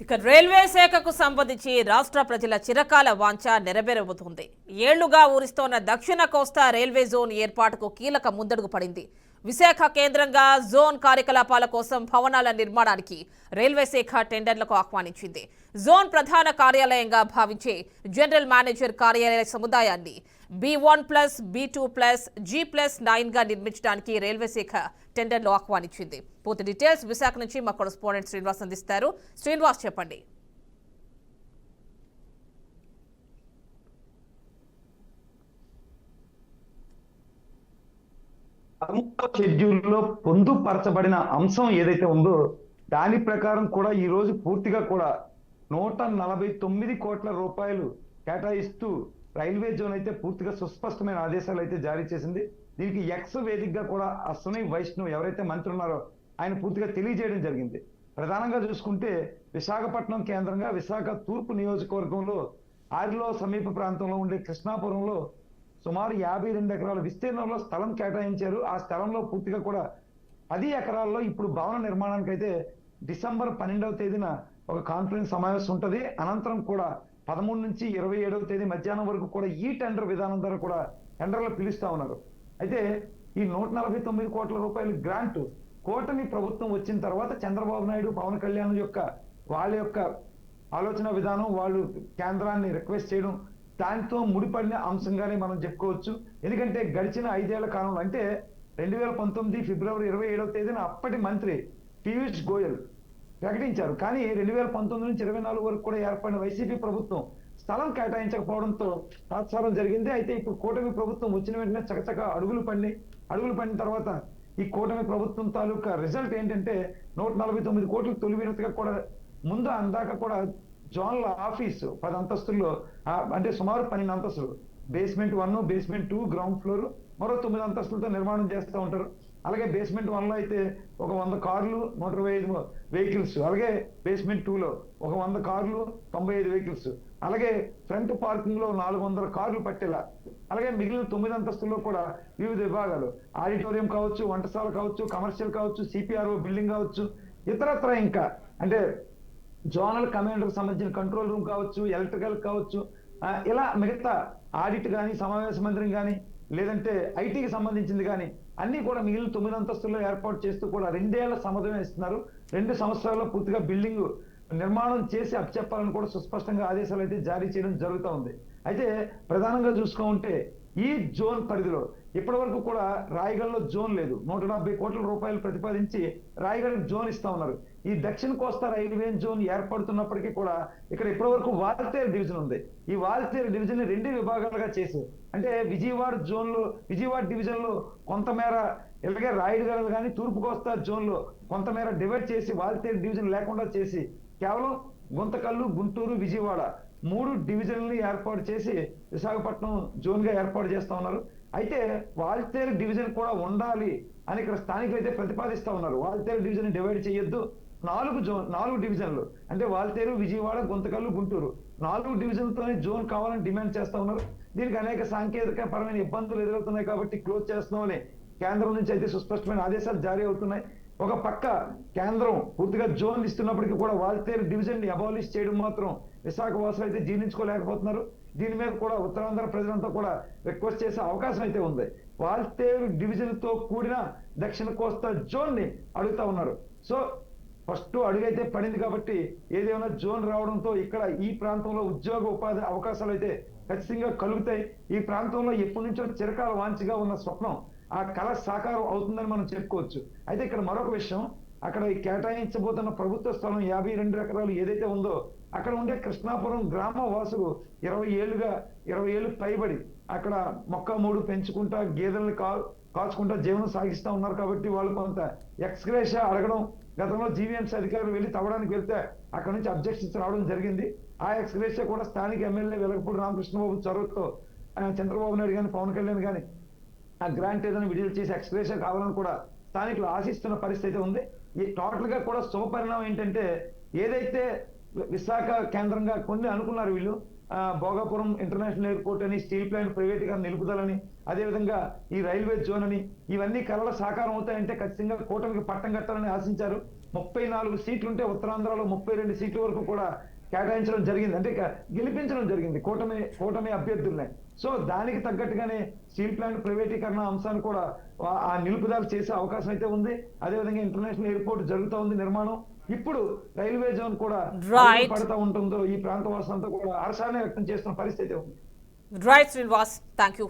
ఇక రైల్వే శాఖకు సంబంధించి రాష్ట్ర ప్రజల చిరకాల వాంఛ నెరవేరబోతుంది. ఏళ్లుగా ఊరిస్తోన్న దక్షిణ కోస్తా రైల్వే జోన్ ఏర్పాటుకు కీలక ముందడుగు పడింది. విశాఖ కేంద్రంగా జోన్ కార్యకలాపాల కోసం భవనాల నిర్మాణానికి రైల్వే శాఖ టెండర్లకు ఆహ్వానించింది. జోన్ ప్రధాన కార్యాలయంగా భావించే జనరల్ మేనేజర్ కార్యాలయ సముదాయాన్ని B1+, B2+, G+9గా నిర్మించడానికి రైల్వే శాఖ టెండర్లు ఆహ్వానించింది. పూర్తి డీటెయిల్స్ విశాఖ నుంచి మా కరెస్పాండెంట్ శ్రీనివాస్ అందిస్తారు. శ్రీనివాస్, చెప్పండి. షెడ్యూల్లో పొందుపరచబడిన అంశం ఏదైతే ఉందో దాని ప్రకారం కూడా ఈ రోజు పూర్తిగా కూడా 149 కోట్ల రూపాయలు కేటాయిస్తూ రైల్వే జోన్ అయితే పూర్తిగా సుస్పష్టమైన ఆదేశాలు అయితే జారీ చేసింది. దీనికి ఎక్స్ వేదికగా కూడా అశ్విని వైష్ణవ్ ఎవరైతే మంత్రి ఉన్నారో ఆయన పూర్తిగా తెలియజేయడం జరిగింది. ప్రధానంగా చూసుకుంటే విశాఖపట్నం కేంద్రంగా విశాఖ తూర్పు నియోజకవర్గంలో ఆరిలో సమీప ప్రాంతంలో ఉండే కృష్ణాపురంలో సుమారు 52 ఎకరాల విస్తీర్ణంలో స్థలం కేటాయించారు. ఆ స్థలంలో పూర్తిగా కూడా 10 ఎకరాల్లో ఇప్పుడు భవన నిర్మాణానికి అయితే డిసెంబర్ 12వ తేదీన ఒక కాన్ఫరెన్స్ సమావేశం ఉంటుంది. అనంతరం కూడా 13 నుంచి 27వ తేదీ మధ్యాహ్నం వరకు కూడా ఈ టెండర్ విధానం ద్వారా కూడా టెండర్లు పిలుస్తా ఉన్నారు. అయితే ఈ 149 కోట్ల రూపాయల గ్రాంట్ కూటమి ప్రభుత్వం వచ్చిన తర్వాత చంద్రబాబు నాయుడు, పవన్ కళ్యాణ్ వాళ్ళ యొక్క ఆలోచన విధానం, వాళ్ళు కేంద్రాన్ని రిక్వెస్ట్ చేయడం, దాంతో ముడిపడిన అంశంగానే మనం చెప్పుకోవచ్చు. ఎందుకంటే గడిచిన 5 ఏళ్ల కాలంలో అంటే 2019 ఫిబ్రవరి 27వ తేదీన అప్పటి మంత్రి పీయూష్ గోయల్ ప్రకటించారు. కానీ 2019 నుంచి 24 వరకు కూడా ఏర్పడిన వైసీపీ ప్రభుత్వం స్థలం కేటాయించకపోవడంతో తాత్సారం జరిగింది. అయితే ఇప్పుడు కూటమి ప్రభుత్వం వచ్చిన వెంటనే చకచక అడుగులు పడిన తర్వాత ఈ కూటమి ప్రభుత్వం తాలూకా రిజల్ట్ ఏంటంటే 149 కోట్లు తొలి విడతగా కూడా ముందు అందాక కూడా జోన్ల ఆఫీసు 10 అంతస్తుల్లో అంటే సుమారు 12 అంతస్తులు, బేస్మెంట్ 1, బేస్మెంట్ 2, గ్రౌండ్ ఫ్లోర్ మరో 9 అంతస్తులతో నిర్మాణం చేస్తూ ఉంటారు. అలాగే బేస్మెంట్ 1లో అయితే ఒక 100 కార్లు 125 వెహికల్స్, అలాగే బేస్మెంట్ 2లో ఒక 100 కార్లు 95 వెహికల్స్, అలాగే ఫ్రంట్ పార్కింగ్ లో 400 కార్లు పట్టేలా, అలాగే మిగిలిన 9 అంతస్తుల్లో కూడా వివిధ విభాగాలు, ఆడిటోరియం కావచ్చు, వంటశాల కావచ్చు, కమర్షియల్ కావచ్చు, సిపిఆర్ఓ బిల్డింగ్ కావచ్చు, ఇతరత్ర ఇంకా అంటే జోనల్ కమాండర్ సంబంధించిన కంట్రోల్ రూమ్ కావచ్చు, ఎలక్ట్రికల్ కావచ్చు, ఇలా మిగతా ఆడిట్ కానీ, సమావేశ మందిరం కానీ, లేదంటే ఐటీకి సంబంధించింది కానీ అన్ని కూడా మిగిలిన 9 అంతస్తుల్లో ఏర్పాటు చేస్తూ కూడా 2 ఏళ్ల సమయం ఇస్తున్నారు. 2 సంవత్సరాల్లో పూర్తిగా బిల్డింగ్ నిర్మాణం చేసి అప్పచెప్పాలని కూడా సుస్పష్టంగా ఆదేశాలు అయితే జారీ చేయడం జరుగుతూ ఉంది. అయితే ప్రధానంగా చూసుకుంటే ఈ జోన్ పరిధిలో ఇప్పటి వరకు కూడా రాయగఢలో జోన్ లేదు. 170 కోట్ల రూపాయలు ప్రతిపాదించి రాయగఢ జోన్ ఇస్తా ఉన్నారు. ఈ దక్షిణ కోస్తా రైల్వే జోన్ ఏర్పడుతున్నప్పటికీ కూడా ఇక్కడ ఇప్పటి వరకు వాల్తేరు డివిజన్ ఉంది. ఈ వాల్తేరు డివిజన్ 2 విభాగాలుగా చేసి అంటే విజయవాడ డివిజన్ లో కొంతమేర, ఇలాగే రాయగఢ కానీ తూర్పు కోస్తా జోన్ లో కొంతమేర డివైడ్ చేసి వాల్తేరు డివిజన్ లేకుండా చేసి కేవలం గుంతకల్లు, గుంటూరు, విజయవాడ 3 డివిజన్లు ఏర్పాటు చేసి విశాఖపట్నం జోన్ గా ఏర్పాటు చేస్తా ఉన్నారు. అయితే వాల్తేరు డివిజన్ కూడా ఉండాలి అని ఇక్కడ స్థానికులు అయితే ప్రతిపాదిస్తా ఉన్నారు. వాల్తేరు డివిజన్ డివైడ్ చేయొద్దు, 4 డివిజన్లు అంటే వాల్తేరు, విజయవాడ, గుంతకల్లు, గుంటూరు 4 డివిజన్లతోనే జోన్ కావాలని డిమాండ్ చేస్తా ఉన్నారు. దీనికి అనేక సాంకేతిక పరమైన ఇబ్బందులు ఎదురవుతున్నాయి కాబట్టి క్లోజ్ చేస్తున్నామని కేంద్రం నుంచి అయితే సుస్పష్టమైన ఆదేశాలు జారీ అవుతున్నాయి. ఒక పక్క కేంద్రం పూర్తిగా జోన్ ఇస్తున్నప్పటికీ కూడా వాల్తేరు డివిజన్ ని అబాలిష్ చేయడం మాత్రం విశాఖ వాసులు అయితే జీర్ణించుకోలేకపోతున్నారు. దీని మీద కూడా ఉత్తరాంధ్ర ప్రజలంతా కూడా రిక్వెస్ట్ చేసే అవకాశం అయితే ఉంది. వాల్తేరు డివిజన్ తో కూడిన దక్షిణ కోస్తా జోన్ ని అడుగుతా ఉన్నారు. సో ఫస్ట్ అడుగైతే పడింది కాబట్టి ఏదేమైనా జోన్ రావడంతో ఇక్కడ ఈ ప్రాంతంలో ఉద్యోగ ఉపాధి అవకాశాలు అయితే ఖచ్చితంగా కలుగుతాయి. ఈ ప్రాంతంలో ఎప్పటి నుంచో చిరకాల వాంఛగా ఉన్న స్వప్నం ఆ కళ సాకారం అవుతుందని మనం చెప్పుకోవచ్చు. అయితే ఇక్కడ మరొక విషయం, అక్కడ కేటాయించబోతున్న ప్రభుత్వ స్థలం 52 ఎకరాలు ఏదైతే ఉందో అక్కడ ఉండే కృష్ణాపురం గ్రామ వాసులు 20 ఏళ్ళు పైబడి అక్కడ మొక్క మూడు పెంచుకుంటా గేదెల్ని కాచుకుంటా జీవనం సాగిస్తా ఉన్నారు. కాబట్టి వాళ్ళు కొంత ఎక్స్గ్రేషియా అడగడం, గతంలో జీవీఎంసీ అధికారులు వెళ్ళి తవ్వడానికి వెళ్తే అక్కడ నుంచి అబ్జెక్షన్స్ రావడం జరిగింది. ఆ ఎక్స్గ్రేషియా కూడా స్థానిక ఎమ్మెల్యే వెలగపూడి రామకృష్ణబాబు చొరవతో చంద్రబాబు నాయుడు కానీ, పవన్ కళ్యాణ్ కానీ ఆ గ్రాంట్ ఏదైనా విడుదల చేసి ఎక్స్గ్రేషియా కావాలని కూడా స్థానికులు ఆశిస్తున్న పరిస్థితి ఉంది. ఈ టోటల్ గా కూడా శుభపరిణామం ఏంటంటే ఏదైతే విశాఖ కేంద్రంగా కొన్ని అనుకున్నారు వీళ్ళు, భోగాపురం ఇంటర్నేషనల్ ఎయిర్పోర్ట్ అని, స్టీల్ ప్లాంట్ ప్రైవేటీకరణ నిలుపుదలని, అదేవిధంగా ఈ రైల్వే జోన్ అని, ఇవన్నీ కళల సాకారం అవుతాయంటే ఖచ్చితంగా కూటమికి పట్టం కట్టాలని ఆశించారు. 34 సీట్లు ఉంటే ఉత్తరాంధ్రలో 32 సీట్ల వరకు కూడా కేటాయించడం జరిగింది. అంటే గెలిపించడం జరిగింది కూటమి అభ్యర్థుల్ని. సో దానికి తగ్గట్టుగానే స్టీల్ ప్లాంట్ ప్రైవేటీకరణ అంశాన్ని కూడా ఆ నిలుపుదల చేసే అవకాశం అయితే ఉంది. అదేవిధంగా ఇంటర్నేషనల్ ఎయిర్పోర్ట్ జరుగుతూ ఉంది నిర్మాణం. ఇప్పుడు రైల్వే జోన్ కూడా పడుతూ ఉంటుందో ఈ ప్రాంత వాసులంతా కూడా హర్షాన్ని వ్యక్తం చేస్తున్న పరిస్థితి ఉంది. Right Srinivas, thank you.